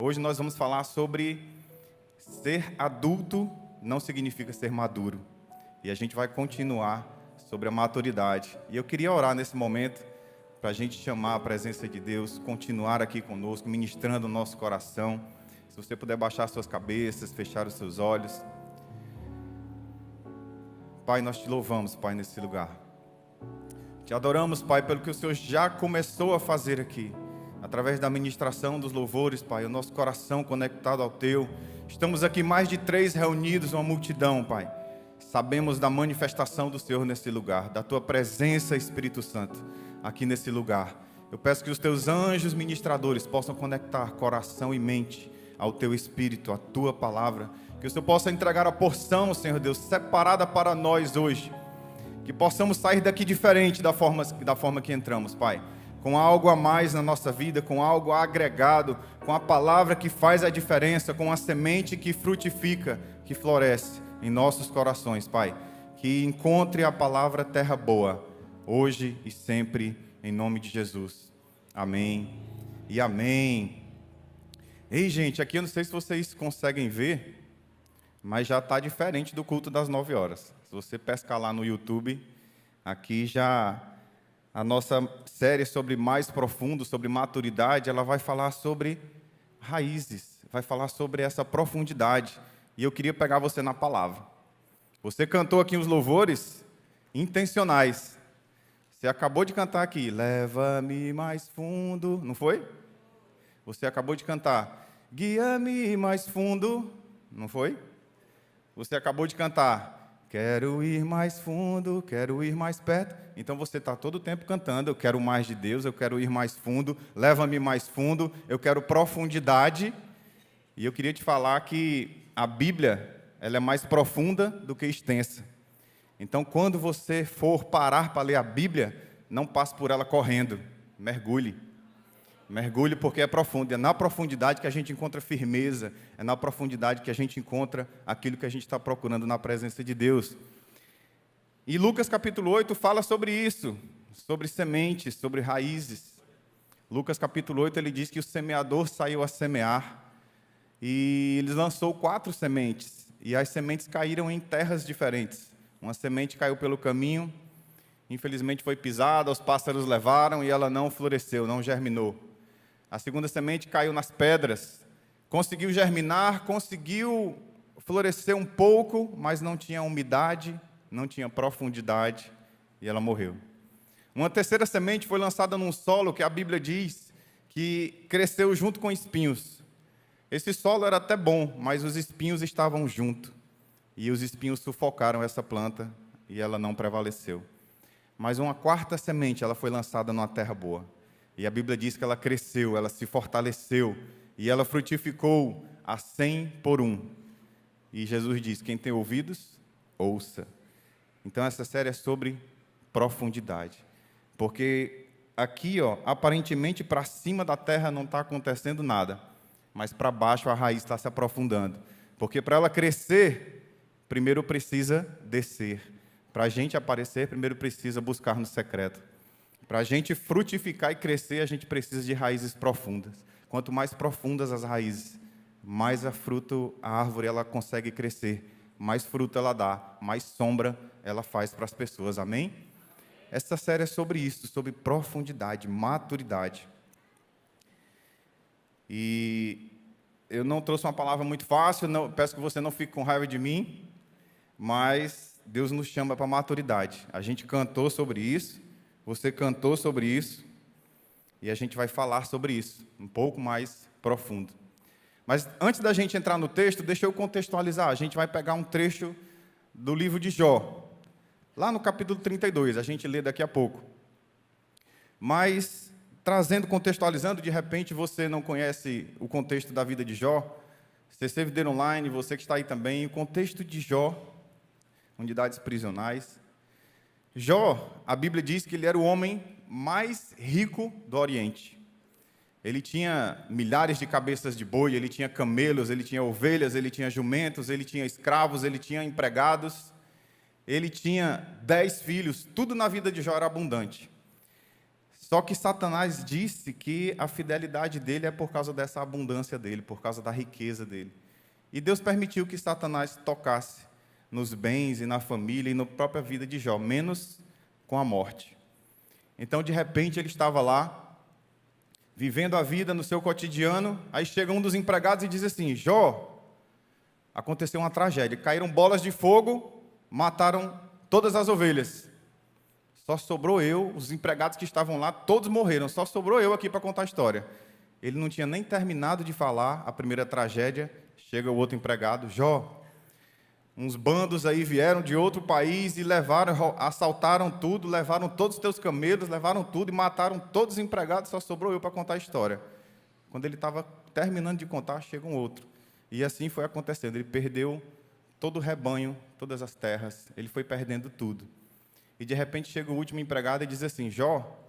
Hoje nós vamos falar sobre ser adulto não significa ser maduro. E a gente vai continuar sobre a maturidade. E eu queria orar nesse momento para a gente chamar a presença de Deus, continuar aqui conosco, ministrando o nosso coração. Se você puder baixar suas cabeças, fechar os seus olhos. Pai, nós te louvamos, Pai, nesse lugar. Te adoramos, Pai, pelo que o Senhor já começou a fazer aqui. Através da ministração dos louvores, Pai, o nosso coração conectado ao Teu. Estamos aqui mais de 3 reunidos, uma multidão, Pai. Sabemos da manifestação do Senhor nesse lugar, da Tua presença, Espírito Santo, aqui nesse lugar. Eu peço que os Teus anjos ministradores possam conectar coração e mente ao Teu Espírito, à Tua palavra. Que o Senhor possa entregar a porção, Senhor Deus, separada para nós hoje. Que possamos sair daqui diferente da forma que entramos, Pai. Com algo a mais na nossa vida, com algo agregado, com a palavra que faz a diferença, com a semente que frutifica, que floresce em nossos corações, Pai. Que encontre a palavra terra boa, hoje e sempre, em nome de Jesus. Amém e amém. Ei, gente, aqui eu não sei se vocês conseguem ver, mas já está diferente do culto das 9 horas. Se você pescar lá no YouTube, aqui já... A nossa série sobre mais profundo, sobre maturidade, ela vai falar sobre raízes, vai falar sobre essa profundidade. E eu queria pegar você na palavra. Você cantou aqui os louvores intencionais. Você acabou de cantar aqui, leva-me mais fundo, não foi? Você acabou de cantar, guia-me mais fundo, não foi? Você acabou de cantar, quero ir mais fundo, quero ir mais perto. Então você está todo o tempo cantando, eu quero mais de Deus, eu quero ir mais fundo, leva-me mais fundo, eu quero profundidade. E eu queria te falar que a Bíblia, ela é mais profunda do que extensa. Então quando você for parar para ler a Bíblia, não passe por ela correndo, mergulhe. Mergulhe porque é profundo, é na profundidade que a gente encontra firmeza, é na profundidade que a gente encontra aquilo que a gente está procurando na presença de Deus. E Lucas capítulo 8 fala sobre isso, sobre sementes, sobre raízes. Lucas capítulo 8 ele diz que o semeador saiu a semear e ele lançou 4 sementes e as sementes caíram em terras diferentes. Uma semente caiu pelo caminho, infelizmente foi pisada, os pássaros levaram e ela não floresceu, não germinou. A segunda semente caiu nas pedras, conseguiu germinar, conseguiu florescer um pouco, mas não tinha umidade, não tinha profundidade, e ela morreu. Uma terceira semente foi lançada num solo que a Bíblia diz que cresceu junto com espinhos. Esse solo era até bom, mas os espinhos estavam junto, e os espinhos sufocaram essa planta, e ela não prevaleceu. Mas uma quarta semente, ela foi lançada numa terra boa. E a Bíblia diz que ela cresceu, ela se fortaleceu, e ela frutificou a 100 por 1. E Jesus diz, quem tem ouvidos, ouça. Então essa série é sobre profundidade. Porque aqui, aparentemente para cima da terra não está acontecendo nada, mas para baixo a raiz está se aprofundando. Porque para ela crescer, primeiro precisa descer. Para a gente aparecer, primeiro precisa buscar no secreto. Para a gente frutificar e crescer, a gente precisa de raízes profundas. Quanto mais profundas as raízes, mais a árvore ela consegue crescer, mais fruto ela dá, mais sombra ela faz para as pessoas. Amém? Essa série é sobre isso, sobre profundidade, maturidade. E eu não trouxe uma palavra muito fácil, peço que você não fique com raiva de mim, mas Deus nos chama para maturidade. A gente cantou sobre isso. Você cantou sobre isso, e a gente vai falar sobre isso, um pouco mais profundo. Mas antes da gente entrar no texto, deixa eu contextualizar. A gente vai pegar um trecho do livro de Jó, lá no capítulo 32, a gente lê daqui a pouco. Mas, contextualizando, de repente você não conhece o contexto da vida de Jó, CC Videira Online, você que está aí também, o contexto de Jó, unidades prisionais. Jó, a Bíblia diz que ele era o homem mais rico do Oriente. Ele tinha milhares de cabeças de boi, ele tinha camelos, ele tinha ovelhas, ele tinha jumentos, ele tinha escravos, ele tinha empregados, ele tinha 10 filhos, tudo na vida de Jó era abundante. Só que Satanás disse que a fidelidade dele é por causa dessa abundância dele, por causa da riqueza dele. E Deus permitiu que Satanás tocasse nos bens e na família e na própria vida de Jó, menos com a morte. Então, de repente, ele estava lá, vivendo a vida no seu cotidiano, aí chega um dos empregados e diz assim: Jó, aconteceu uma tragédia, caíram bolas de fogo, mataram todas as ovelhas. Só sobrou eu, os empregados que estavam lá, todos morreram, só sobrou eu aqui para contar a história. Ele não tinha nem terminado de falar a primeira tragédia, chega o outro empregado: Jó, uns bandos aí vieram de outro país e levaram, assaltaram tudo, levaram todos os teus camelos, levaram tudo e mataram todos os empregados, só sobrou eu para contar a história. Quando ele estava terminando de contar, chega um outro. E assim foi acontecendo, ele perdeu todo o rebanho, todas as terras, ele foi perdendo tudo. E de repente chega o último empregado e diz assim: Jó,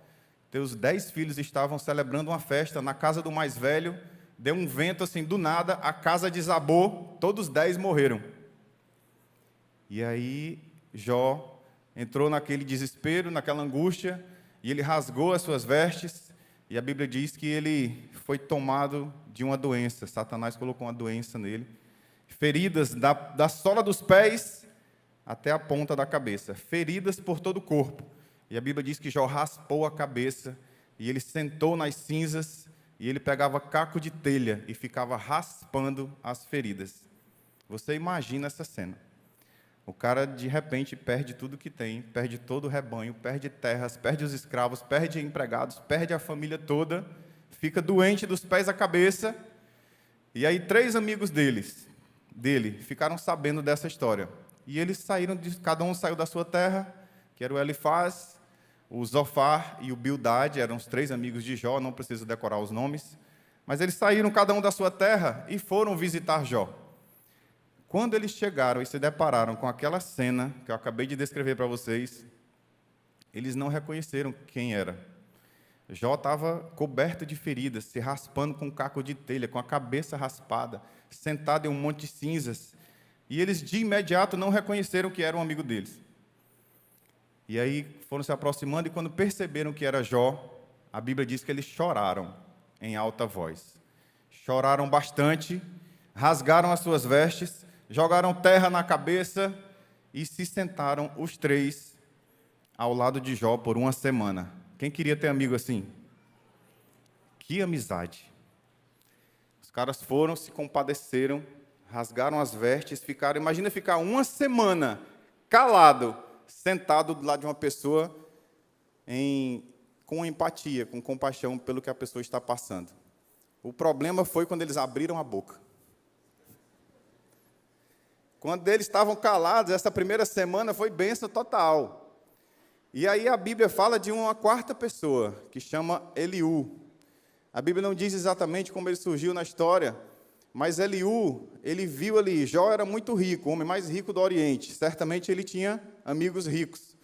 teus 10 filhos estavam celebrando uma festa na casa do mais velho, deu um vento assim, do nada, a casa desabou, todos os 10 morreram. E aí Jó entrou naquele desespero, naquela angústia, e ele rasgou as suas vestes, e a Bíblia diz que ele foi tomado de uma doença. Satanás colocou uma doença nele, feridas da sola dos pés até a ponta da cabeça, feridas por todo o corpo. E a Bíblia diz que Jó raspou a cabeça, e ele sentou nas cinzas, e ele pegava caco de telha e ficava raspando as feridas. Você imagina essa cena. O cara, de repente, perde tudo que tem, perde todo o rebanho, perde terras, perde os escravos, perde empregados, perde a família toda, fica doente dos pés à cabeça. E aí 3 amigos dele ficaram sabendo dessa história. E eles saíram, cada um saiu da sua terra, que era o Elifaz, o Zofar e o Bildade, eram os 3 amigos de Jó, não preciso decorar os nomes. Mas eles saíram cada um da sua terra e foram visitar Jó. Quando eles chegaram e se depararam com aquela cena que eu acabei de descrever para vocês, eles não reconheceram quem era. Jó estava coberto de feridas, se raspando com um caco de telha, com a cabeça raspada, sentado em um monte de cinzas. E eles de imediato não reconheceram que era um amigo deles. E aí foram se aproximando, e quando perceberam que era Jó, a Bíblia diz que eles choraram em alta voz. Choraram bastante, rasgaram as suas vestes, jogaram terra na cabeça e se sentaram os 3 ao lado de Jó por uma semana. Quem queria ter amigo assim? Que amizade! Os caras foram, se compadeceram, rasgaram as vestes, ficaram... Imagina ficar uma semana calado, sentado do lado de uma pessoa com empatia, com compaixão pelo que a pessoa está passando. O problema foi quando eles abriram a boca. Quando eles estavam calados, essa primeira semana foi bênção total. E aí a Bíblia fala de uma 4ª pessoa, que chama Eliú. A Bíblia não diz exatamente como ele surgiu na história, mas Eliú, ele viu ali, Jó era muito rico, o homem mais rico do Oriente. Certamente ele tinha amigos ricos.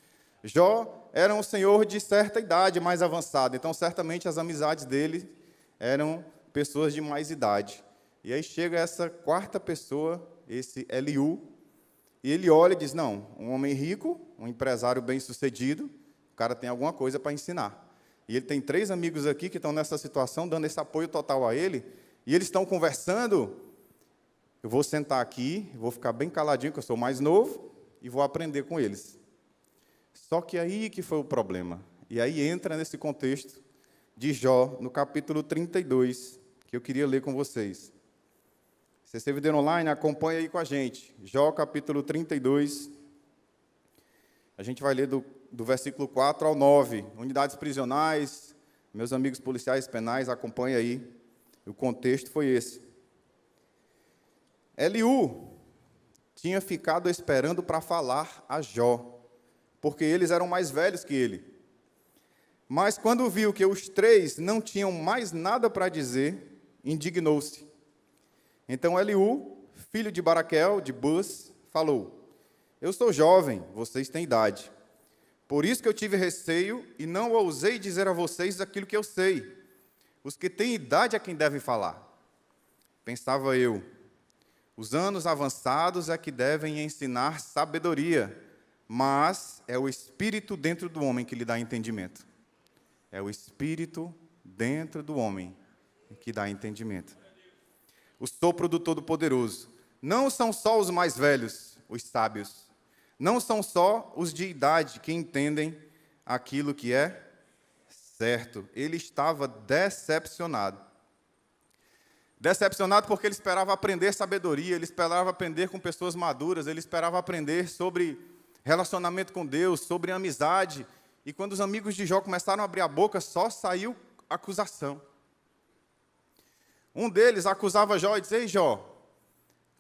Jó era um senhor de certa idade, mais avançada, então certamente as amizades dele eram pessoas de mais idade. E aí chega essa 4ª pessoa, esse Eliú, e ele olha e diz: não, um homem rico, um empresário bem-sucedido, o cara tem alguma coisa para ensinar. E ele tem 3 amigos aqui que estão nessa situação, dando esse apoio total a ele, e eles estão conversando. Eu vou sentar aqui, vou ficar bem caladinho, que eu sou mais novo, e vou aprender com eles. Só que aí que foi o problema. E aí entra nesse contexto de Jó, no capítulo 32, que eu queria ler com vocês. Se você viu online, acompanha aí com a gente. Jó, capítulo 32. A gente vai ler do versículo 4 ao 9. Unidades prisionais, meus amigos policiais penais, acompanha aí. O contexto foi esse. Eliú tinha ficado esperando para falar a Jó, porque eles eram mais velhos que ele. Mas quando viu que os 3 não tinham mais nada para dizer, indignou-se. Então Eliú, filho de Baraquel, de Bus, falou: eu sou jovem, vocês têm idade. Por isso que eu tive receio e não ousei dizer a vocês aquilo que eu sei. Os que têm idade é quem deve falar. Pensava eu, os anos avançados é que devem ensinar sabedoria, mas é o Espírito dentro do homem que lhe dá entendimento. É o Espírito dentro do homem que dá entendimento. O sopro do Todo-Poderoso. Não são só os mais velhos, os sábios. Não são só os de idade que entendem aquilo que é certo. Ele estava decepcionado. Decepcionado porque ele esperava aprender sabedoria, ele esperava aprender com pessoas maduras, ele esperava aprender sobre relacionamento com Deus, sobre amizade. E quando os amigos de Jó começaram a abrir a boca, só saiu acusação. Um deles acusava Jó e dizia: ei, Jó,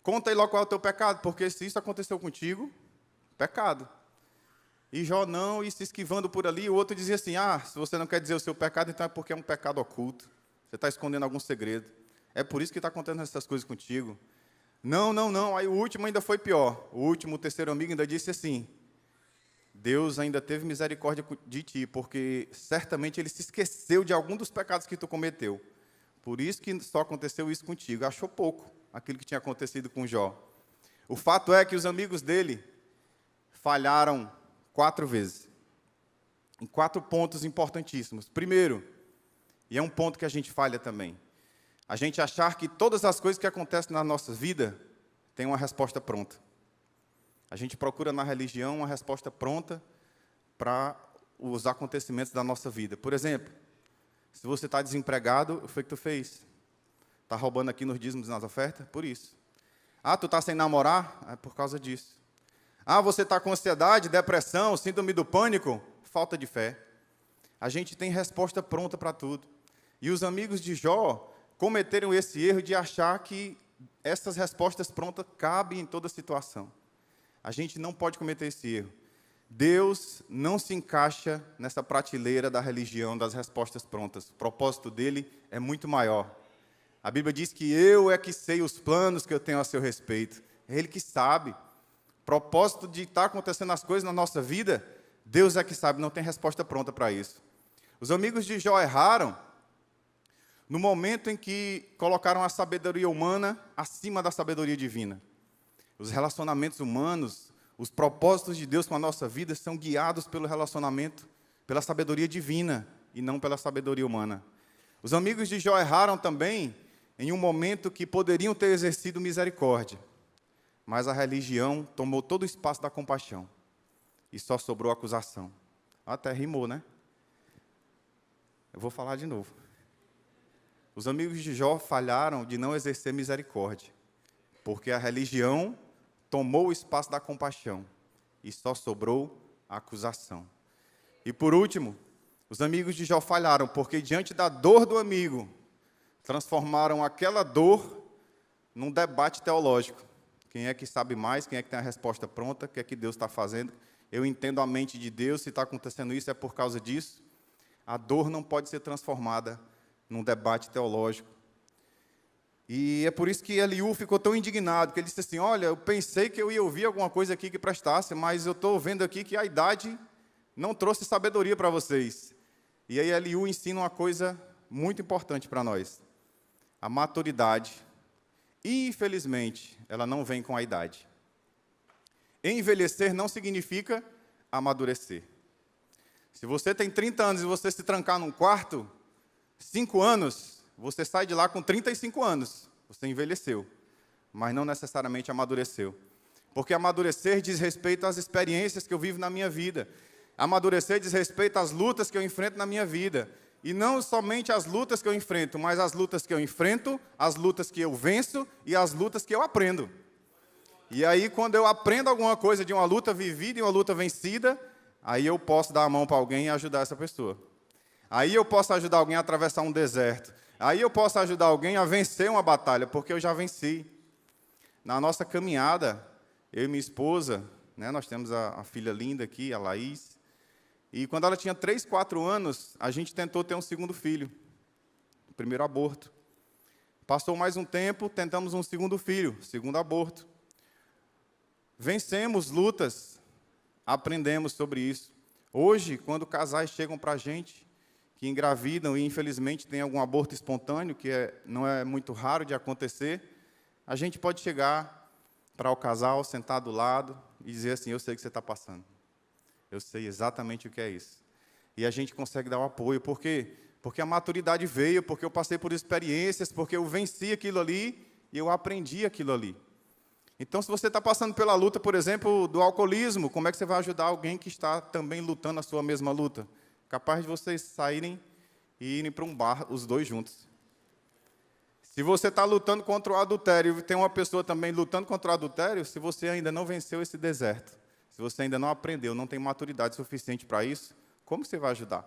conta aí logo qual é o teu pecado, porque se isso aconteceu contigo, pecado. E Jó não, e se esquivando por ali. O outro dizia assim: se você não quer dizer o seu pecado, então é porque é um pecado oculto. Você está escondendo algum segredo. É por isso que está acontecendo essas coisas contigo. Não. Aí o último ainda foi pior. O terceiro amigo ainda disse assim: Deus ainda teve misericórdia de ti, porque certamente ele se esqueceu de algum dos pecados que tu cometeu. Por isso que só aconteceu isso contigo. Achou pouco aquilo que tinha acontecido com Jó. O fato é que os amigos dele falharam 4 vezes. Em 4 pontos importantíssimos. Primeiro, e é um ponto que a gente falha também, a gente achar que todas as coisas que acontecem na nossa vida têm uma resposta pronta. A gente procura na religião uma resposta pronta para os acontecimentos da nossa vida. Por exemplo, se você está desempregado, o que foi que tu fez? Está roubando aqui nos dízimos e nas ofertas? Por isso. Tu está sem namorar? É por causa disso. Você está com ansiedade, depressão, síndrome do pânico? Falta de fé. A gente tem resposta pronta para tudo. E os amigos de Jó cometeram esse erro de achar que essas respostas prontas cabem em toda situação. A gente não pode cometer esse erro. Deus não se encaixa nessa prateleira da religião, das respostas prontas. O propósito dele é muito maior. A Bíblia diz que eu é que sei os planos que eu tenho a seu respeito. É Ele que sabe. O propósito de estar acontecendo as coisas na nossa vida, Deus é que sabe, não tem resposta pronta para isso. Os amigos de Jó erraram no momento em que colocaram a sabedoria humana acima da sabedoria divina. Os relacionamentos humanos, os propósitos de Deus com a nossa vida são guiados pelo relacionamento, pela sabedoria divina e não pela sabedoria humana. Os amigos de Jó erraram também em um momento que poderiam ter exercido misericórdia, mas a religião tomou todo o espaço da compaixão e só sobrou acusação. Até rimou, né? Eu vou falar de novo. Os amigos de Jó falharam de não exercer misericórdia, porque a religião tomou o espaço da compaixão e só sobrou a acusação. E por último, os amigos de Jó falharam, porque diante da dor do amigo, transformaram aquela dor num debate teológico. Quem é que sabe mais? Quem é que tem a resposta pronta? O que é que Deus está fazendo? Eu entendo a mente de Deus, se está acontecendo isso é por causa disso. A dor não pode ser transformada num debate teológico. E é por isso que Eliú ficou tão indignado, que ele disse assim: olha, eu pensei que eu ia ouvir alguma coisa aqui que prestasse, mas eu estou vendo aqui que a idade não trouxe sabedoria para vocês. E aí Eliú ensina uma coisa muito importante para nós. A maturidade, infelizmente, ela não vem com a idade. Envelhecer não significa amadurecer. Se você tem 30 anos e você se trancar num quarto, 5 anos, você sai de lá com 35 anos. Você envelheceu, mas não necessariamente amadureceu. Porque amadurecer diz respeito às experiências que eu vivo na minha vida. Amadurecer diz respeito às lutas que eu enfrento na minha vida. E não somente as lutas que eu enfrento, mas as lutas que eu enfrento, as lutas que eu venço e as lutas que eu aprendo. E aí, quando eu aprendo alguma coisa de uma luta vivida e uma luta vencida, aí eu posso dar a mão para alguém e ajudar essa pessoa. Aí eu posso ajudar alguém a atravessar um deserto. Aí eu posso ajudar alguém a vencer uma batalha, porque eu já venci. Na nossa caminhada, eu e minha esposa, né, nós temos a filha linda aqui, a Laís, e quando ela tinha 3, 4 anos, a gente tentou ter um segundo filho, o primeiro aborto. Passou mais um tempo, tentamos um segundo filho, segundo aborto. Vencemos lutas, aprendemos sobre isso. Hoje, quando casais chegam para a gente, que engravidam e infelizmente tem algum aborto espontâneo, que não é muito raro de acontecer, a gente pode chegar para o casal, sentar do lado e dizer assim: eu sei o que você está passando. Eu sei exatamente o que é isso. e a gente consegue dar o apoio. Por quê? Porque a maturidade veio, porque eu passei por experiências, porque eu venci aquilo ali e eu aprendi aquilo ali. Então, se você está passando pela luta, por exemplo, do alcoolismo, como é que você vai ajudar alguém que está também lutando a sua mesma luta? Capaz de vocês saírem e irem para um bar, os dois juntos. Se você está lutando contra o adultério e tem uma pessoa também lutando contra o adultério, se você ainda não venceu esse deserto, se você ainda não aprendeu, não tem maturidade suficiente para isso, como você vai ajudar?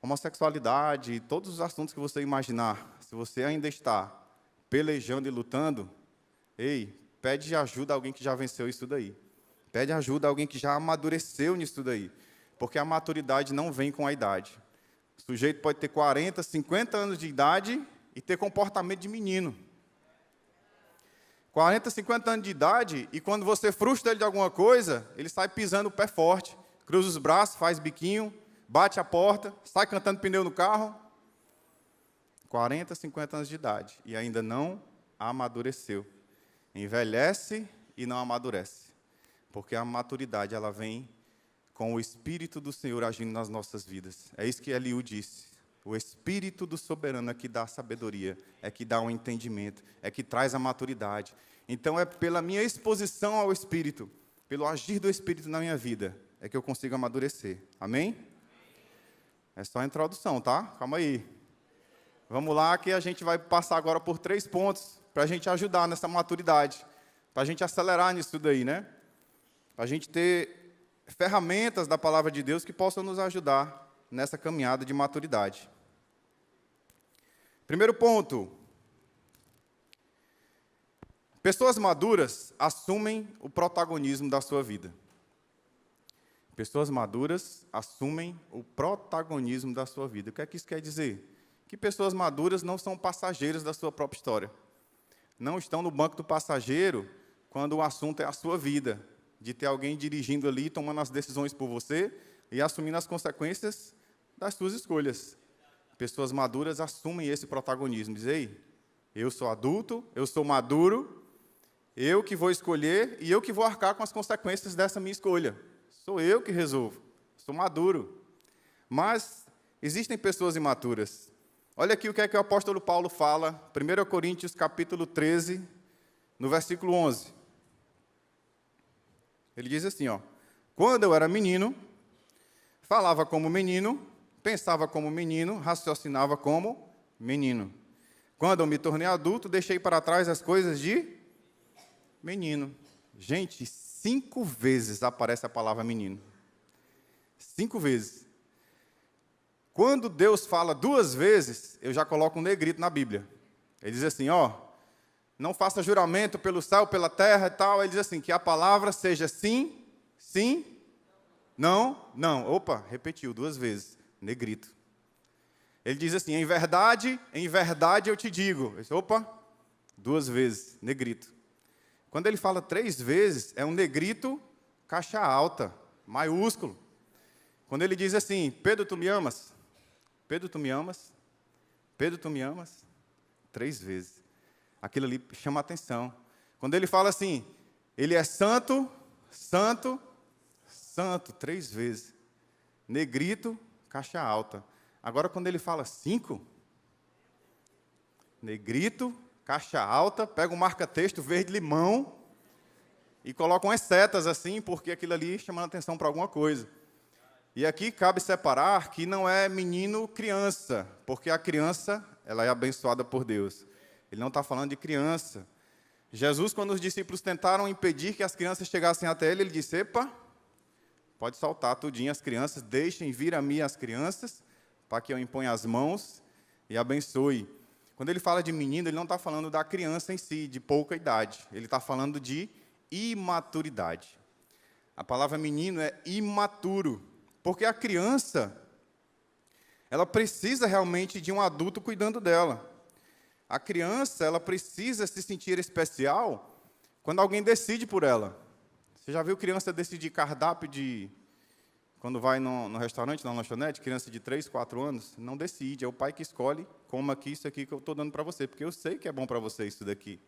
Homossexualidade, todos os assuntos que você imaginar, se você ainda está pelejando e lutando, ei, pede ajuda a alguém que já venceu isso daí. Pede ajuda a alguém que já amadureceu nisso daí. Porque a maturidade não vem com a idade. O sujeito pode ter 40, 50 anos de idade e ter comportamento de menino. 40, 50 anos de idade, e quando você frustra ele de alguma coisa, ele sai pisando o pé forte, cruza os braços, faz biquinho, bate a porta, sai cantando pneu no carro. 40, 50 anos de idade, e ainda não amadureceu. Envelhece e não amadurece. Porque a maturidade, ela vem com o Espírito do Senhor agindo nas nossas vidas. É isso que Eliú disse. O Espírito do Soberano é que dá sabedoria, é que dá um entendimento, é que traz a maturidade. Então, é pela minha exposição ao Espírito, pelo agir do Espírito na minha vida, é que eu consigo amadurecer. Amém? É só a introdução, tá? Calma aí. Vamos lá, que a gente vai passar agora por 3 pontos, para a gente ajudar nessa maturidade, para a gente acelerar nisso daí, né? Para a gente ter ferramentas da palavra de Deus que possam nos ajudar nessa caminhada de maturidade. Primeiro ponto. Pessoas maduras assumem o protagonismo da sua vida. Pessoas maduras assumem o protagonismo da sua vida. O que é que isso quer dizer? Que pessoas maduras não são passageiros da sua própria história. Não estão no banco do passageiro quando o assunto é a sua vida, de ter alguém dirigindo ali, tomando as decisões por você e assumindo as consequências das suas escolhas. Pessoas maduras assumem esse protagonismo. Dizem, ei, eu sou adulto, eu sou maduro, eu que vou escolher e eu que vou arcar com as consequências dessa minha escolha. Sou eu que resolvo, sou maduro. Mas existem pessoas imaturas. Olha aqui o que é que o apóstolo Paulo fala, 1 Coríntios capítulo 13, no versículo 11. Ele diz assim, ó, quando eu era menino, falava como menino, pensava como menino, raciocinava como menino. Quando eu me tornei adulto, deixei para trás as coisas de menino. Gente, 5 vezes aparece a palavra menino. 5 vezes. Quando Deus fala 2 vezes, eu já coloco um negrito na Bíblia. Ele diz assim, ó, não faça juramento pelo céu, pela terra e tal. Ele diz assim, que a palavra seja sim, sim, não, não. Opa, repetiu 2 vezes, negrito. Ele diz assim, em verdade eu te digo. Disse, opa, 2 vezes, negrito. Quando ele fala 3 vezes, é um negrito caixa alta, maiúsculo. Quando ele diz assim, Pedro, tu me amas? Pedro, tu me amas? Pedro, tu me amas? 3 vezes. Aquilo ali chama a atenção. Quando ele fala assim, ele é santo, santo, santo, 3 vezes. Negrito, caixa alta. Agora, quando ele fala 5, negrito, caixa alta, pega um marca-texto verde-limão e coloca umas setas assim, porque aquilo ali chama a atenção para alguma coisa. E aqui cabe separar que não é menino criança, porque a criança ela é abençoada por Deus. Ele não está falando de criança. Jesus, quando os discípulos tentaram impedir que as crianças chegassem até ele, ele disse, epa, pode soltar tudinho as crianças, deixem vir a mim as crianças, para que eu imponha as mãos e abençoe. Quando ele fala de menino, ele não está falando da criança em si, de pouca idade. Ele está falando de imaturidade. A palavra menino é imaturo. Porque a criança, ela precisa realmente de um adulto cuidando dela. A criança, ela precisa se sentir especial quando alguém decide por ela. Você já viu criança decidir cardápio de... Quando vai no restaurante, na lanchonete, criança de 3, 4 anos, não decide. É o pai que escolhe, coma aqui, isso aqui que eu estou dando para você, porque eu sei que é bom para você isso daqui.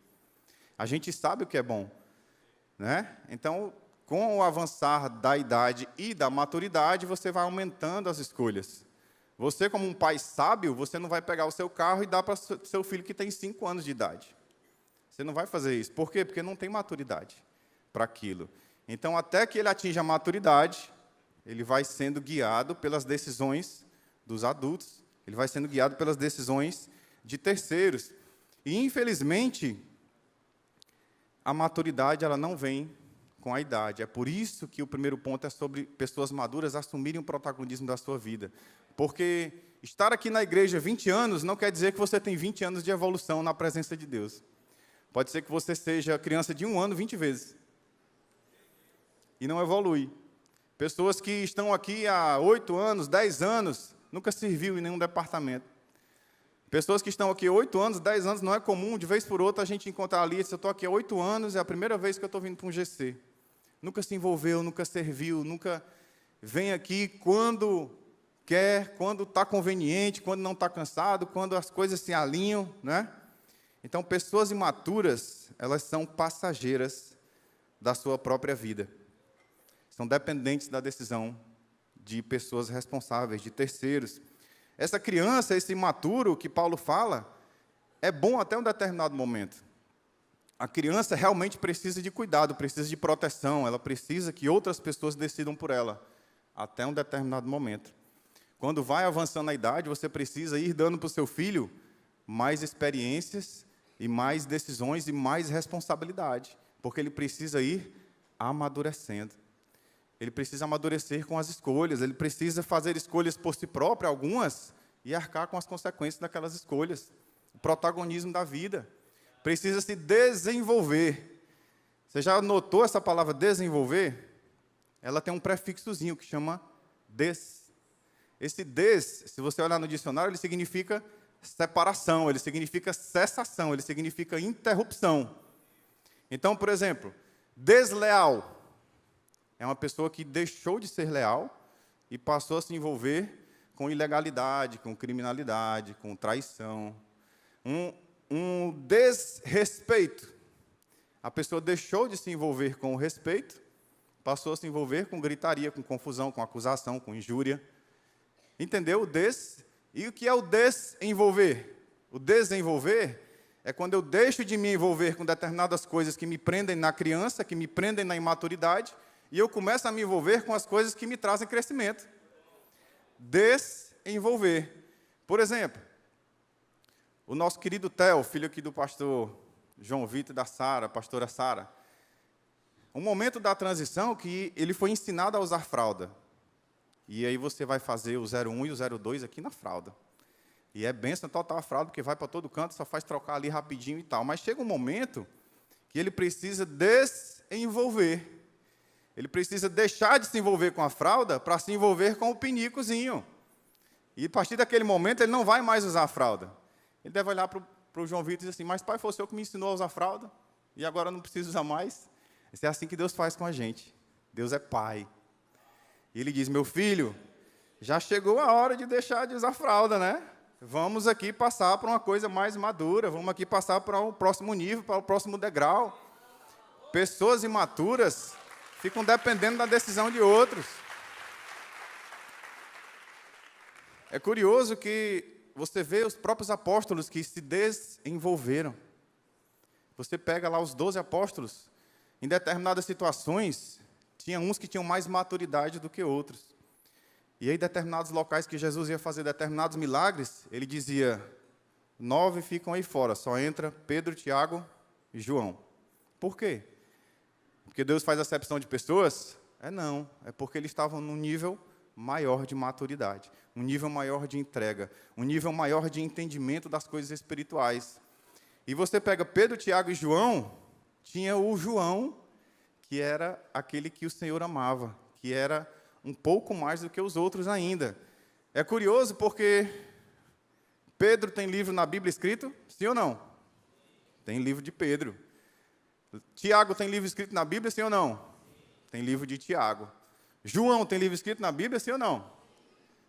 A gente sabe o que é bom, né? Então, com o avançar da idade e da maturidade, você vai aumentando as escolhas. Você, como um pai sábio, você não vai pegar o seu carro e dar para o seu filho que tem 5 anos de idade. Você não vai fazer isso. Por quê? Porque não tem maturidade para aquilo. Então, até que ele atinja a maturidade, ele vai sendo guiado pelas decisões dos adultos, ele vai sendo guiado pelas decisões de terceiros. E, infelizmente, a maturidade ela não vem com a idade. É por isso que o primeiro ponto é sobre pessoas maduras assumirem o protagonismo da sua vida. Porque estar aqui na igreja 20 anos não quer dizer que você tem 20 anos de evolução na presença de Deus. Pode ser que você seja criança de 1 ano 20 vezes. E não evolui. Pessoas que estão aqui há 8 anos, 10 anos, nunca serviu em nenhum departamento. Pessoas que estão aqui há 8 anos, 10 anos, não é comum, de vez por outra, a gente encontrar ali, se eu estou aqui há 8 anos, é a primeira vez que eu estou vindo para um GC. Nunca se envolveu, nunca serviu, nunca vem aqui quando quer, quando está conveniente, quando não está cansado, quando as coisas se alinham, né? Então, pessoas imaturas, elas são passageiras da sua própria vida. São dependentes da decisão de pessoas responsáveis, de terceiros. Essa criança, esse imaturo que Paulo fala, é bom até um determinado momento. A criança realmente precisa de cuidado, precisa de proteção, ela precisa que outras pessoas decidam por ela, até um determinado momento. Quando vai avançando a idade, você precisa ir dando para o seu filho mais experiências e mais decisões e mais responsabilidade, porque ele precisa ir amadurecendo. Ele precisa amadurecer com as escolhas, ele precisa fazer escolhas por si próprio, algumas, e arcar com as consequências daquelas escolhas. O protagonismo da vida. Precisa se desenvolver. Você já notou essa palavra desenvolver? Ela tem um prefixozinho que chama des. Esse des, se você olhar no dicionário, ele significa separação, ele significa cessação, ele significa interrupção. Então, por exemplo, desleal é uma pessoa que deixou de ser leal e passou a se envolver com ilegalidade, com criminalidade, com traição. Um desrespeito. A pessoa deixou de se envolver com o respeito, passou a se envolver com gritaria, com confusão, com acusação, com injúria. Entendeu? E o que é o desenvolver? O desenvolver é quando eu deixo de me envolver com determinadas coisas que me prendem na criança, que me prendem na imaturidade, e eu começo a me envolver com as coisas que me trazem crescimento. Desenvolver. Por exemplo, o nosso querido Theo, filho aqui do pastor João Vitor e da Sara, pastora Sara, um momento da transição que ele foi ensinado a usar fralda. E aí você vai fazer o 01 e o 02 aqui na fralda. E é bênção total a fralda, porque vai para todo canto, só faz trocar ali rapidinho e tal. Mas chega um momento que ele precisa desenvolver. Ele precisa deixar de se envolver com a fralda para se envolver com o pinicozinho. E a partir daquele momento ele não vai mais usar a fralda. Ele deve olhar para o João Vitor e dizer assim, mas pai, foi o senhor que me ensinou a usar fralda, e agora eu não preciso usar mais. Isso é assim que Deus faz com a gente. Deus é pai. E ele diz, meu filho, já chegou a hora de deixar de usar fralda, né? Vamos aqui passar para uma coisa mais madura, vamos aqui passar para o próximo nível, para o próximo degrau. Pessoas imaturas ficam dependendo da decisão de outros. É curioso que você vê os próprios apóstolos que se desenvolveram. Você pega lá os 12 apóstolos, em determinadas situações, tinha uns que tinham mais maturidade do que outros. E aí, em determinados locais que Jesus ia fazer determinados milagres, ele dizia, 9 ficam aí fora, só entra Pedro, Tiago e João. Por quê? Porque Deus faz acepção de pessoas? Não, é porque eles estavam num nível maior de maturidade, um nível maior de entrega, um nível maior de entendimento das coisas espirituais. E você pega Pedro, Tiago e João, tinha o João, que era aquele que o Senhor amava, que era um pouco mais do que os outros ainda. É curioso porque Pedro tem livro na Bíblia escrito? Sim ou não? Tem livro de Pedro. Tiago tem livro escrito na Bíblia? Sim ou não? Tem livro de Tiago. João tem livro escrito na Bíblia? Sim ou não?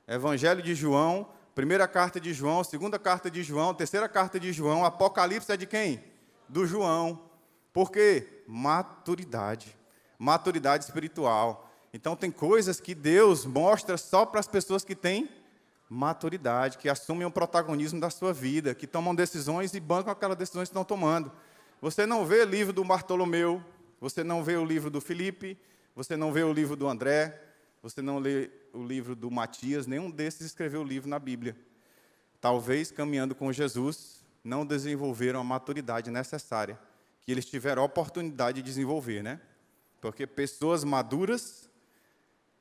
Evangelho de João, primeira carta de João, segunda carta de João, terceira carta de João, Apocalipse é de quem? Do João. Por quê? Maturidade. maturidade espiritual. Então, tem coisas que Deus mostra só para as pessoas que têm maturidade, que assumem o protagonismo da sua vida, que tomam decisões e bancam aquelas decisões que estão tomando. Você não vê o livro do Bartolomeu, você não vê o livro do Felipe, você não vê o livro do André, você não lê o livro do Matias, nenhum desses escreveu o livro na Bíblia. Talvez, caminhando com Jesus, não desenvolveram a maturidade necessária, que eles tiveram a oportunidade de desenvolver, né? Porque pessoas maduras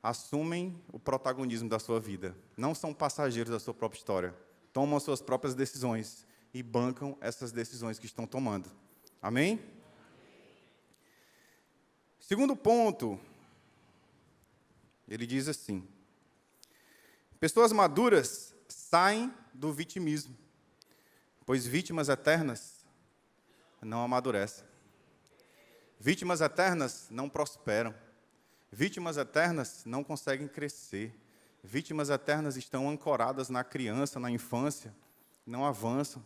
assumem o protagonismo da sua vida. Não são passageiros da sua própria história. Tomam as suas próprias decisões e bancam essas decisões que estão tomando. Amém? Segundo ponto, ele diz assim: pessoas maduras saem do vitimismo, pois vítimas eternas não amadurecem. Vítimas eternas não prosperam. Vítimas eternas não conseguem crescer. Vítimas eternas estão ancoradas na criança, na infância, não avançam.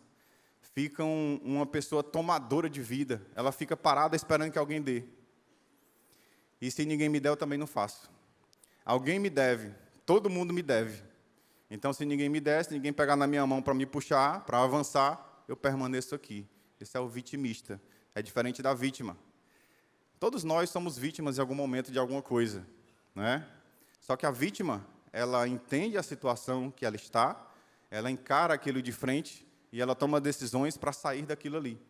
Ficam uma pessoa tomadora de vida. Ela fica parada esperando que alguém dê. E se ninguém me der, eu também não faço. Alguém me deve, todo mundo me deve. Então, se ninguém me der, se ninguém pegar na minha mão para me puxar, para avançar, eu permaneço aqui. Esse é o vitimista. É diferente da vítima. Todos nós somos vítimas em algum momento de alguma coisa, né? Só que a vítima, ela entende a situação que ela está, ela encara aquilo de frente e ela toma decisões para sair daquilo ali.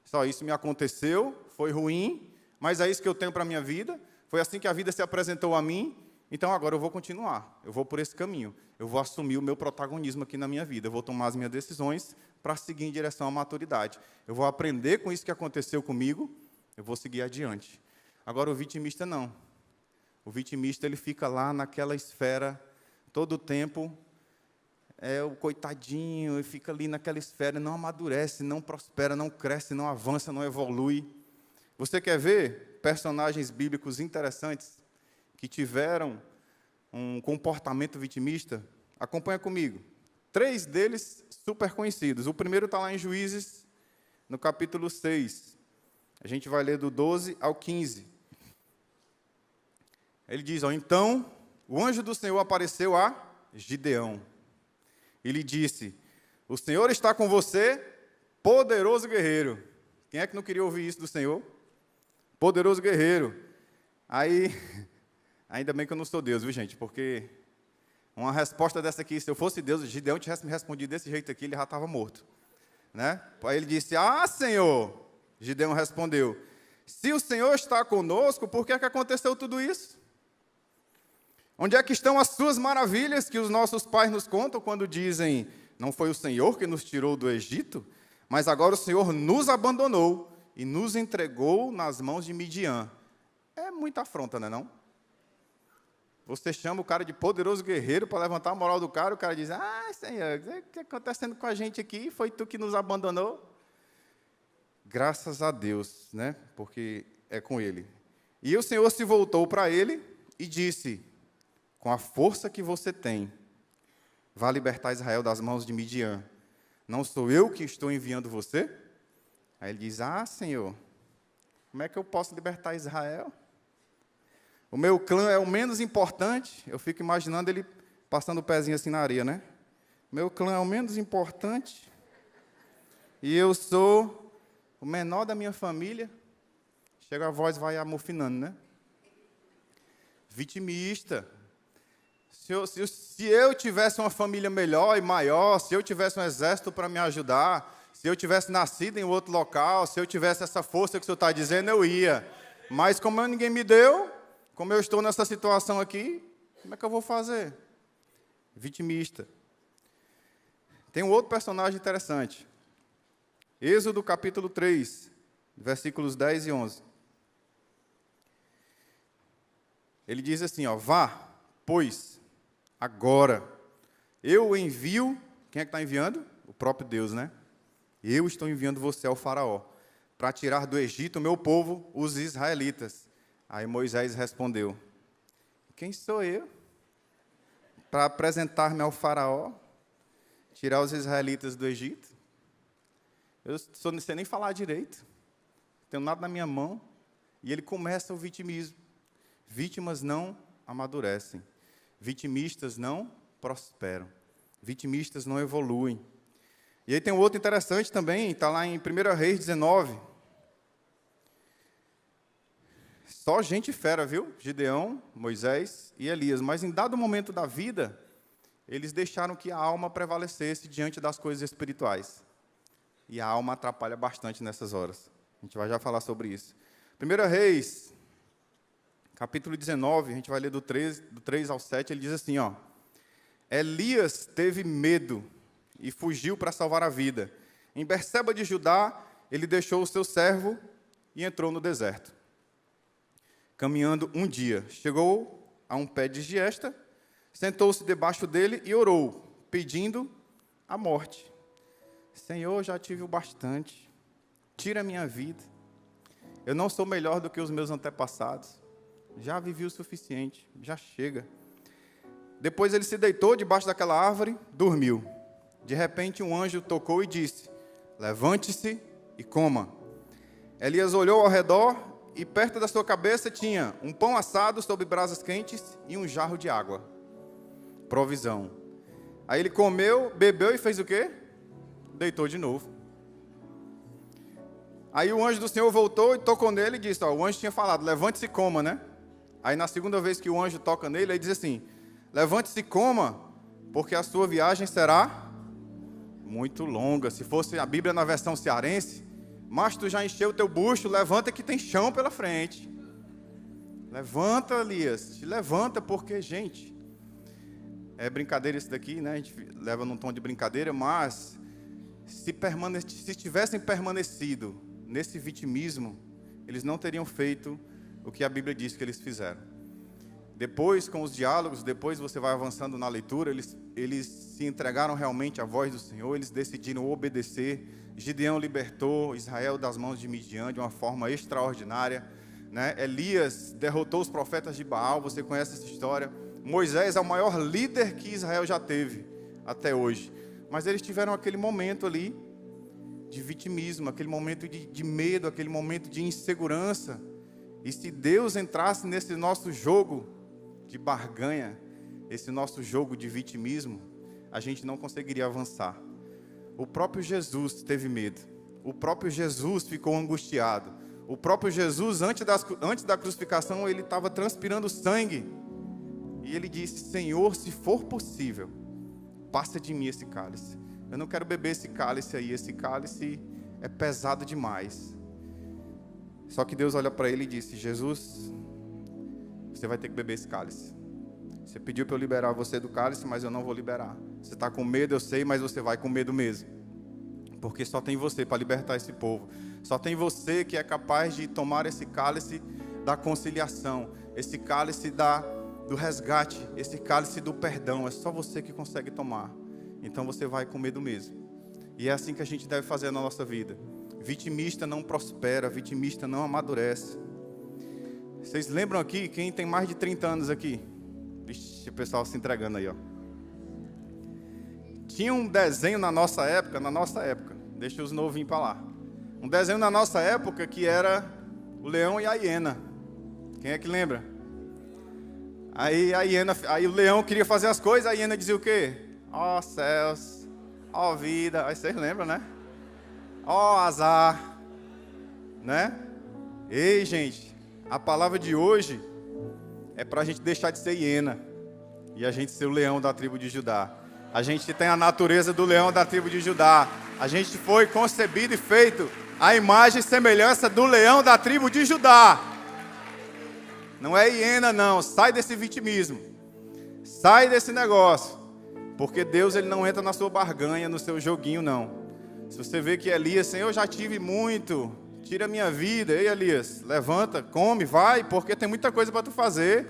Só isso me aconteceu, foi ruim, mas é isso que eu tenho para a minha vida, foi assim que a vida se apresentou a mim, então agora eu vou continuar, eu vou por esse caminho, eu vou assumir o meu protagonismo aqui na minha vida, eu vou tomar as minhas decisões para seguir em direção à maturidade. Eu vou aprender com isso que aconteceu comigo, eu vou seguir adiante. Agora, o vitimista não. O vitimista, ele fica lá naquela esfera, todo o tempo, é o coitadinho, ele fica ali naquela esfera, não amadurece, não prospera, não cresce, não avança, não evolui. Você quer ver personagens bíblicos interessantes que tiveram um comportamento vitimista? Acompanha comigo. 3 deles super conhecidos. O primeiro está lá em Juízes, no capítulo 6. A gente vai ler do 12 ao 15. Ele diz, então, o anjo do Senhor apareceu a Gideão. E lhe disse, o Senhor está com você, poderoso guerreiro. Quem é que não queria ouvir isso do Senhor? Poderoso guerreiro. Aí, ainda bem que eu não sou Deus, viu, gente? Porque uma resposta dessa aqui, se eu fosse Deus, Gideão tivesse me respondido desse jeito aqui, ele já estava morto. Né? Aí ele disse, Senhor... Gideão respondeu, se o Senhor está conosco, por que aconteceu tudo isso? Onde é que estão as suas maravilhas que os nossos pais nos contam quando dizem, não foi o Senhor que nos tirou do Egito, mas agora o Senhor nos abandonou e nos entregou nas mãos de Midian. É muita afronta, não é não? Você chama o cara de poderoso guerreiro para levantar a moral do cara, o cara diz, Senhor, o que está acontecendo com a gente aqui? Foi tu que nos abandonou? Graças a Deus, né? Porque é com ele. E o Senhor se voltou para ele e disse, com a força que você tem, vá libertar Israel das mãos de Midian. Não sou eu que estou enviando você? Aí ele diz, Senhor, como é que eu posso libertar Israel? O meu clã é o menos importante. Eu fico imaginando ele passando o pezinho assim na areia, né? Meu clã é o menos importante. E eu sou o menor da minha família. Chega a voz, vai amofinando, né? Vitimista. Se eu tivesse uma família melhor e maior, se eu tivesse um exército para me ajudar, se eu tivesse nascido em outro local, se eu tivesse essa força que o senhor está dizendo, eu ia. Mas como ninguém me deu, como eu estou nessa situação aqui, como é que eu vou fazer? Vitimista. Tem um outro personagem interessante. Êxodo capítulo 3, versículos 10 e 11. Ele diz assim, vá, pois, agora, eu envio, quem é que está enviando? O próprio Deus, né? Eu estou enviando você ao faraó, para tirar do Egito o meu povo, os israelitas. Aí Moisés respondeu, quem sou eu? Para apresentar-me ao faraó, tirar os israelitas do Egito? Eu não sei nem falar direito, não tenho nada na minha mão. E ele começa o vitimismo. Vítimas não amadurecem. Vitimistas não prosperam. Vitimistas não evoluem. E aí tem um outro interessante também, está lá em 1 Reis 19. Só gente fera, viu? Gideão, Moisés e Elias. Mas em dado momento da vida, eles deixaram que a alma prevalecesse diante das coisas espirituais. E a alma atrapalha bastante nessas horas. A gente vai já falar sobre isso. 1 Reis, capítulo 19, a gente vai ler do 3 ao 7, ele diz assim, ó. Elias teve medo e fugiu para salvar a vida. Em Berseba de Judá, ele deixou o seu servo e entrou no deserto. Caminhando um dia, chegou a um pé de giesta, sentou-se debaixo dele e orou, pedindo a morte. Senhor, já tive o bastante, tira a minha vida. Eu não sou melhor do que os meus antepassados. Já vivi o suficiente, já chega. Depois ele se deitou debaixo daquela árvore, dormiu. De repente um anjo tocou e disse, levante-se e coma. Elias olhou ao redor e perto da sua cabeça tinha um pão assado sobre brasas quentes e um jarro de água. Provisão. Aí ele comeu, bebeu e fez o quê? Deitou de novo. Aí o anjo do Senhor voltou e tocou nele e disse, ó, o anjo tinha falado, levante-se e coma, né? Aí na segunda vez que o anjo toca nele, ele diz assim, levante-se e coma, porque a sua viagem será muito longa. Se fosse a Bíblia na versão cearense, mas tu já encheu o teu bucho, levanta que tem chão pela frente. Levanta, Elias, te levanta, porque, gente, é brincadeira isso daqui, né? A gente leva num tom de brincadeira, mas se tivessem permanecido nesse vitimismo, eles não teriam feito o que a Bíblia diz que eles fizeram. Depois, com os diálogos, depois você vai avançando na leitura, eles se entregaram realmente à voz do Senhor, eles decidiram obedecer. Gideão libertou Israel das mãos de Midian de uma forma extraordinária, né? Elias derrotou os profetas de Baal, você conhece essa história. Moisés é o maior líder que Israel já teve até hoje. Mas eles tiveram aquele momento ali de vitimismo, aquele momento de medo, aquele momento de insegurança. E se Deus entrasse nesse nosso jogo de barganha, esse nosso jogo de vitimismo, a gente não conseguiria avançar. O próprio Jesus teve medo. O próprio Jesus ficou angustiado. O próprio Jesus, antes da crucificação, ele estava transpirando sangue. E ele disse, Senhor, se for possível, passa de mim esse cálice. Eu não quero beber esse cálice aí. Esse cálice é pesado demais. Só que Deus olha para ele e disse, Jesus, você vai ter que beber esse cálice. Você pediu para eu liberar você do cálice, mas eu não vou liberar. Você está com medo, eu sei, mas você vai com medo mesmo. Porque só tem você para libertar esse povo. Só tem você que é capaz de tomar esse cálice da conciliação. Esse cálice do resgate. Esse cálice do perdão. É só você que consegue tomar. Então você vai com medo mesmo. E é assim que a gente deve fazer na nossa vida. Vitimista não prospera. Vitimista não amadurece. Vocês lembram aqui, quem tem mais de 30 anos aqui? Vixe, o pessoal se entregando aí, ó. Tinha um desenho na nossa época, deixa os novinhos para lá. Um desenho na nossa época que era o leão e a hiena. Quem é que lembra? Aí o leão queria fazer as coisas, a hiena dizia o quê? Ó céus, ó vida, aí vocês lembram, né? Ó azar, né? Ei, gente, a palavra de hoje é para a gente deixar de ser hiena e a gente ser o leão da tribo de Judá. A gente tem a natureza do leão da tribo de Judá. A gente foi concebido e feito à imagem e semelhança do leão da tribo de Judá. Não é hiena, não. Sai desse vitimismo. Sai desse negócio. Porque Deus, ele não entra na sua barganha, no seu joguinho, não. Se você vê que Elias, Senhor, eu já tive muito, tira a minha vida. Ei, Elias, levanta, come, vai, porque tem muita coisa para tu fazer.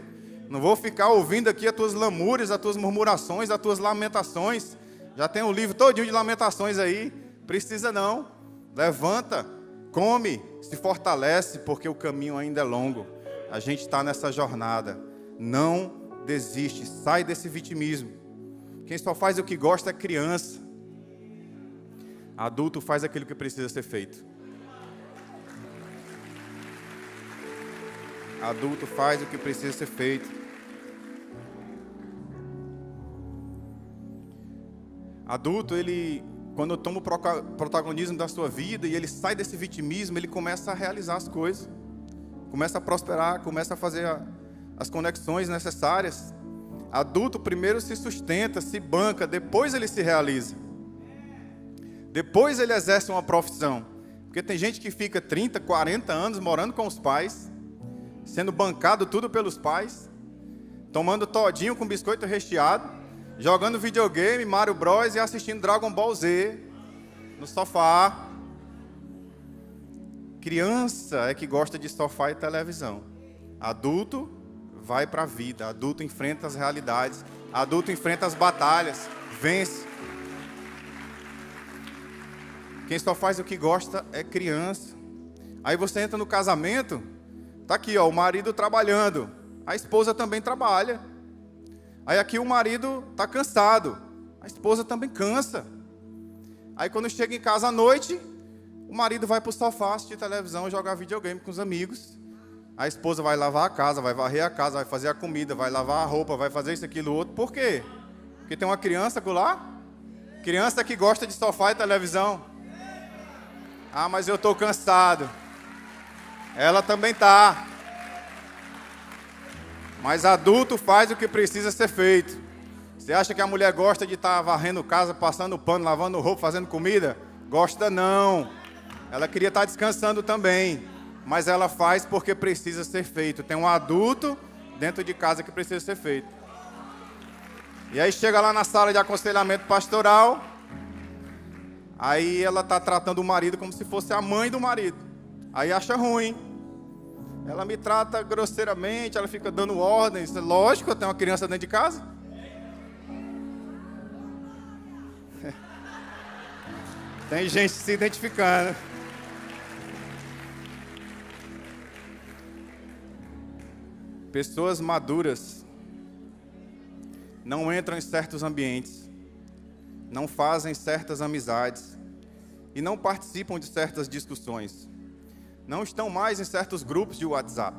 Não vou ficar ouvindo aqui as tuas lamúrias, as tuas murmurações, as tuas lamentações. Já tem um livro todinho de lamentações aí. Precisa não. Levanta, come, se fortalece, porque o caminho ainda é longo. A gente está nessa jornada. Não desiste, sai desse vitimismo. Quem só faz o que gosta é criança. Adulto faz aquilo que precisa ser feito. Adulto faz o que precisa ser feito. Adulto, ele, quando toma o protagonismo da sua vida e ele sai desse vitimismo, ele começa a realizar as coisas. Começa a prosperar, começa a fazer as conexões necessárias. Adulto primeiro se sustenta, se banca, depois ele se realiza. Depois ele exerce uma profissão. Porque tem gente que fica 30, 40 anos morando com os pais, sendo bancado tudo pelos pais, tomando todinho com biscoito recheado, jogando videogame, Mario Bros e assistindo Dragon Ball Z no sofá. Criança é que gosta de sofá e televisão. Adulto vai para a vida. Adulto enfrenta as realidades. Adulto enfrenta as batalhas. Vence. Quem só faz o que gosta é criança. Aí você entra no casamento, tá aqui, ó, o marido trabalhando. A esposa também trabalha. Aí aqui o marido tá cansado. A esposa também cansa. Aí quando chega em casa à noite, o marido vai para o sofá assistir televisão, jogar videogame com os amigos. A esposa vai lavar a casa, vai varrer a casa, vai fazer a comida, vai lavar a roupa, vai fazer isso, aquilo, outro. Por quê? Porque tem uma criança lá? Criança que gosta de sofá e televisão. Ah, mas eu estou cansado. Ela também está. Mas adulto faz o que precisa ser feito. Você acha que a mulher gosta de estar varrendo casa, passando pano, lavando roupa, fazendo comida? Gosta não. Ela queria estar descansando também. Mas ela faz porque precisa ser feito. Tem um adulto dentro de casa que precisa ser feito. E aí chega lá na sala de aconselhamento pastoral. Aí ela está tratando o marido como se fosse a mãe do marido. Aí acha ruim. Ela me trata grosseiramente, ela fica dando ordens. Lógico, eu tenho uma criança dentro de casa. Tem gente se identificando. Pessoas maduras não entram em certos ambientes, não fazem certas amizades e não participam de certas discussões. Não estão mais em certos grupos de WhatsApp.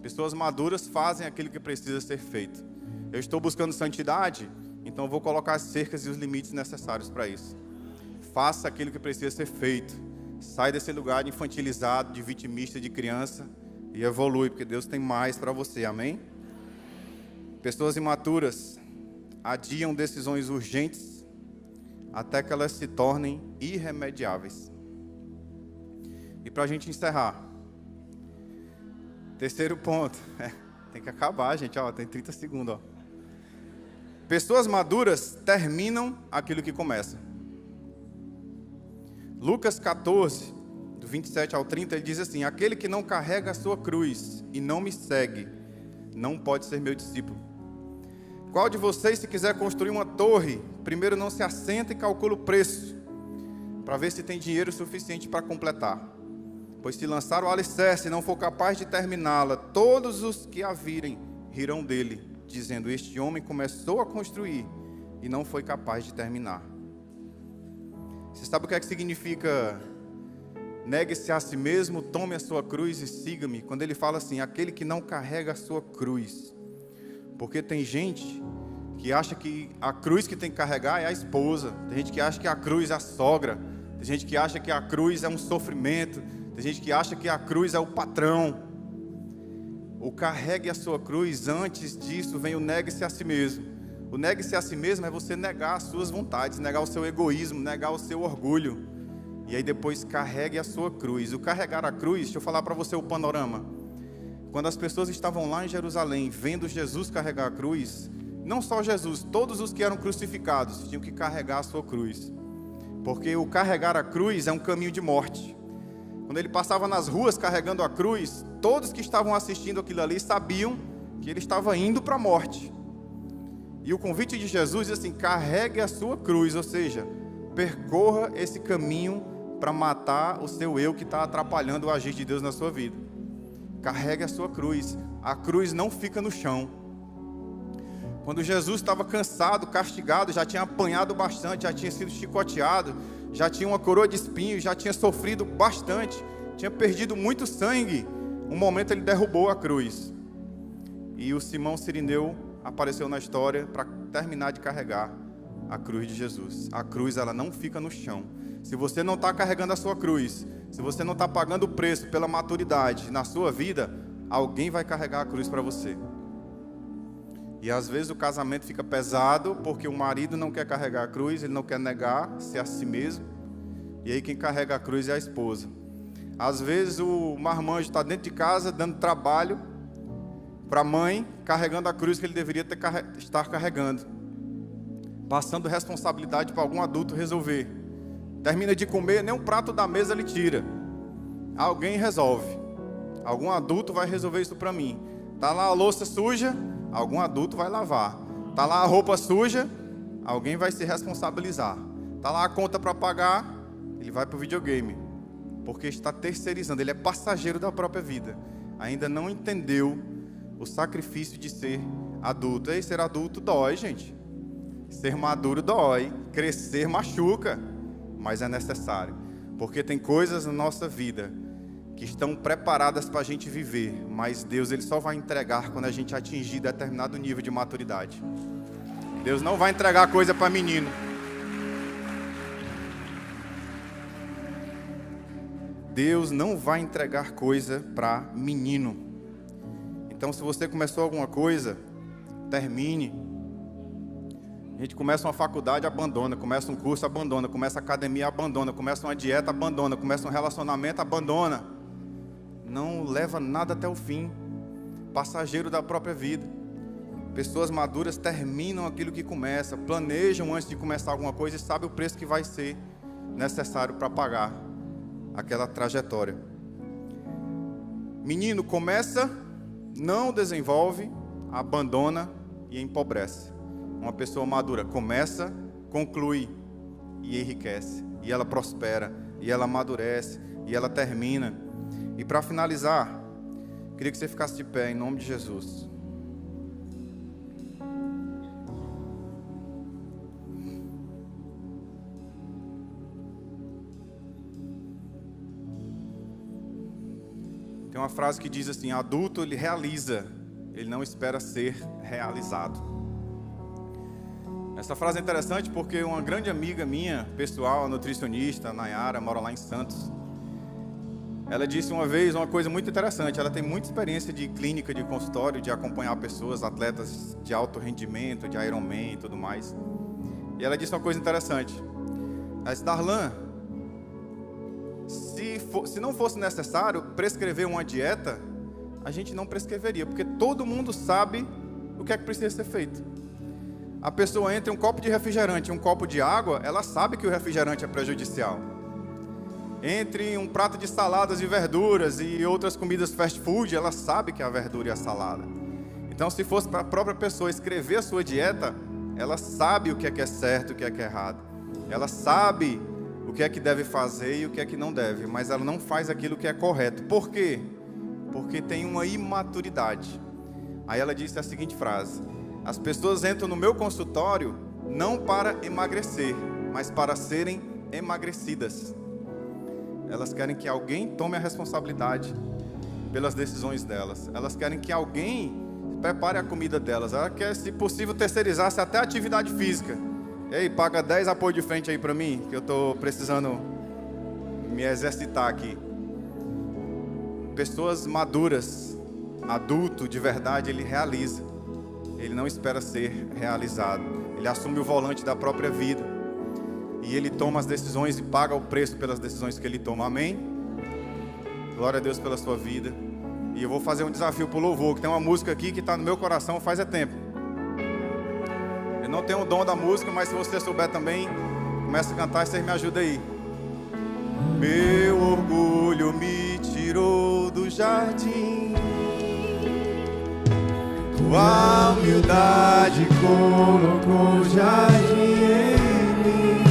Pessoas maduras fazem aquilo que precisa ser feito. Eu estou buscando santidade, então vou colocar as cercas e os limites necessários para isso. Faça aquilo que precisa ser feito. Sai desse lugar de infantilizado, de vitimista, de criança e evolui, porque Deus tem mais para você, amém? Pessoas imaturas adiam decisões urgentes até que elas se tornem irremediáveis. E para a gente encerrar, terceiro ponto, tem que acabar, gente, ó, tem 30 segundos. Ó. Pessoas maduras terminam aquilo que começa. Lucas 14, do 27 ao 30, ele diz assim: aquele que não carrega a sua cruz e não me segue, não pode ser meu discípulo. Qual de vocês, se quiser construir uma torre, primeiro não se assenta e calcula o preço, para ver se tem dinheiro suficiente para completar? Pois se lançar o alicerce e não for capaz de terminá-la, todos os que a virem rirão dele, dizendo: este homem começou a construir e não foi capaz de terminar. Você sabe o que é que significa negue-se a si mesmo, tome a sua cruz e siga-me? Quando ele fala assim, aquele que não carrega a sua cruz. Porque tem gente que acha que a cruz que tem que carregar é a esposa. Tem gente que acha que a cruz é a sogra. Tem gente que acha que a cruz é um sofrimento. Tem gente que acha que a cruz é o patrão. O carregue a sua cruz, antes disso vem o negue-se a si mesmo. O negue-se a si mesmo é você negar as suas vontades, negar o seu egoísmo, negar o seu orgulho. E aí depois carregue a sua cruz. O carregar a cruz, deixa eu falar para você o panorama. Quando as pessoas estavam lá em Jerusalém, vendo Jesus carregar a cruz, não só Jesus, todos os que eram crucificados tinham que carregar a sua cruz. Porque o carregar a cruz é um caminho de morte. Quando ele passava nas ruas carregando a cruz, todos que estavam assistindo aquilo ali sabiam que ele estava indo para a morte. E o convite de Jesus diz assim: carregue a sua cruz, ou seja, percorra esse caminho para matar o seu eu que está atrapalhando o agir de Deus na sua vida. Carregue a sua cruz. A cruz não fica no chão. Quando Jesus estava cansado, castigado, já tinha apanhado bastante, já tinha sido chicoteado, já tinha uma coroa de espinhos, já tinha sofrido bastante, tinha perdido muito sangue. Um momento ele derrubou a cruz. E o Simão Cirineu apareceu na história para terminar de carregar a cruz de Jesus. A cruz, ela não fica no chão. Se você não está carregando a sua cruz, se você não está pagando o preço pela maturidade na sua vida, alguém vai carregar a cruz para você. E às vezes o casamento fica pesado porque o marido não quer carregar a cruz, ele não quer negar-se a si mesmo. E aí quem carrega a cruz é a esposa. Às vezes o marmanjo está dentro de casa dando trabalho para a mãe, carregando a cruz que ele deveria estar carregando, passando responsabilidade para algum adulto resolver. Termina de comer, nem um prato da mesa ele tira. Alguém resolve. Algum adulto vai resolver isso para mim. Está lá a louça suja, algum adulto vai lavar. Está lá a roupa suja, alguém vai se responsabilizar. Está lá a conta para pagar, ele vai para o videogame. Porque está terceirizando, ele é passageiro da própria vida. Ainda não entendeu o sacrifício de ser adulto. E ser adulto dói, gente. Ser maduro dói. Crescer machuca. Mas é necessário. Porque tem coisas na nossa vida que estão preparadas para a gente viver. Mas Deus, ele só vai entregar quando a gente atingir determinado nível de maturidade. Deus não vai entregar coisa para menino. Deus não vai entregar coisa para menino. Então, se você começou alguma coisa, termine. A gente começa uma faculdade, abandona. Começa um curso, abandona. Começa a academia, abandona. Começa uma dieta, abandona. Começa um relacionamento, abandona. Não leva nada até o fim. Passageiro da própria vida. Pessoas maduras terminam aquilo que começa. Planejam antes de começar alguma coisa e sabem o preço que vai ser necessário para pagar aquela trajetória. Menino começa, não desenvolve, abandona e empobrece. Uma pessoa madura começa, conclui e enriquece. E ela prospera, e ela amadurece, e ela termina. E para finalizar, queria que você ficasse de pé em nome de Jesus. Tem uma frase que diz assim: adulto ele realiza, ele não espera ser realizado. Essa frase é interessante porque uma grande amiga minha, pessoal, nutricionista, Nayara, mora lá em Santos. Ela disse uma vez uma coisa muito interessante. Ela tem muita experiência de clínica, de consultório, de acompanhar pessoas, atletas de alto rendimento, de Ironman e tudo mais. E ela disse uma coisa interessante. Ela disse: Darlan, se não fosse necessário prescrever uma dieta, a gente não prescreveria, porque todo mundo sabe o que é que precisa ser feito. A pessoa entra um copo de refrigerante e um copo de água, ela sabe que o refrigerante é prejudicial. Entre um prato de saladas e verduras e outras comidas fast food, ela sabe que é a verdura e a salada. Então, se fosse para a própria pessoa escrever a sua dieta, ela sabe o que é certo e o que é errado. Ela sabe o que é que deve fazer e o que é que não deve, mas ela não faz aquilo que é correto. Por quê? Porque tem uma imaturidade. Aí ela disse a seguinte frase: as pessoas entram no meu consultório não para emagrecer, mas para serem emagrecidas. Elas querem que alguém tome a responsabilidade pelas decisões delas. Elas querem que alguém prepare a comida delas. Ela quer, se possível, terceirizar-se até a atividade física. Ei, paga 10 apoios de frente aí para mim, que eu estou precisando me exercitar aqui. Pessoas maduras, adulto de verdade, ele realiza. Ele não espera ser realizado. Ele assume o volante da própria vida. E ele toma as decisões e paga o preço pelas decisões que ele toma. Amém? Glória a Deus pela sua vida. E eu vou fazer um desafio para o louvor, que tem uma música aqui que está no meu coração faz tempo. Eu não tenho o dom da música, mas se você souber também, começa a cantar e vocês me ajudam aí. Meu orgulho me tirou do jardim, tua humildade colocou o jardim em mim.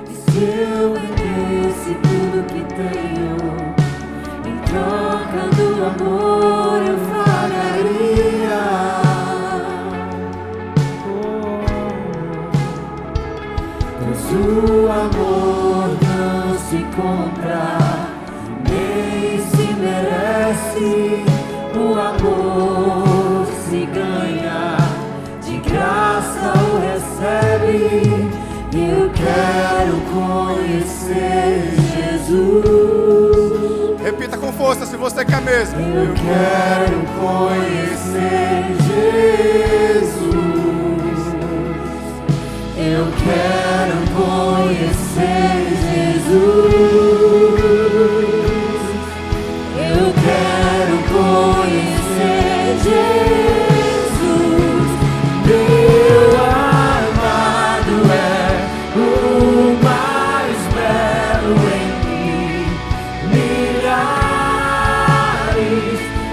E se eu vendesse tudo que tenho, em troca do amor eu pagaria. O amor não se compra, nem se merece. assim o amor se ganha, de graça o recebe. Eu quero conhecer Jesus. Repita com força se você quer mesmo. Eu quero conhecer Jesus. Eu quero conhecer Jesus. Eu quero conhecer Jesus. Meu amado é o mais belo entre milhares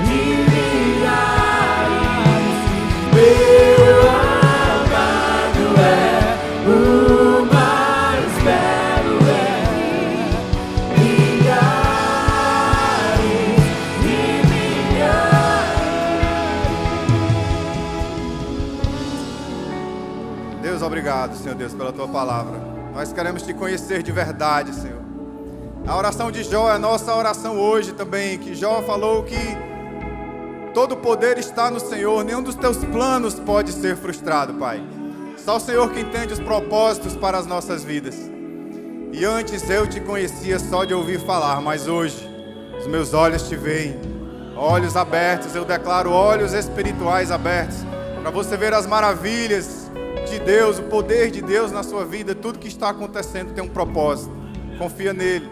de milhares. Meu amado é o mais belo entre milhares de milhares. Deus, obrigado, Senhor Deus, pela tua palavra. Nós queremos te conhecer de verdade, Senhor. A oração de Jó é a nossa oração hoje também, que Jó falou que todo o poder está no Senhor, nenhum dos teus planos pode ser frustrado, Pai. Só o Senhor que entende os propósitos para as nossas vidas. E antes eu te conhecia só de ouvir falar, mas hoje os meus olhos te veem. Olhos abertos, eu declaro olhos espirituais abertos, para você ver as maravilhas de Deus, o poder de Deus na sua vida. Tudo que está acontecendo tem um propósito. Confia nele.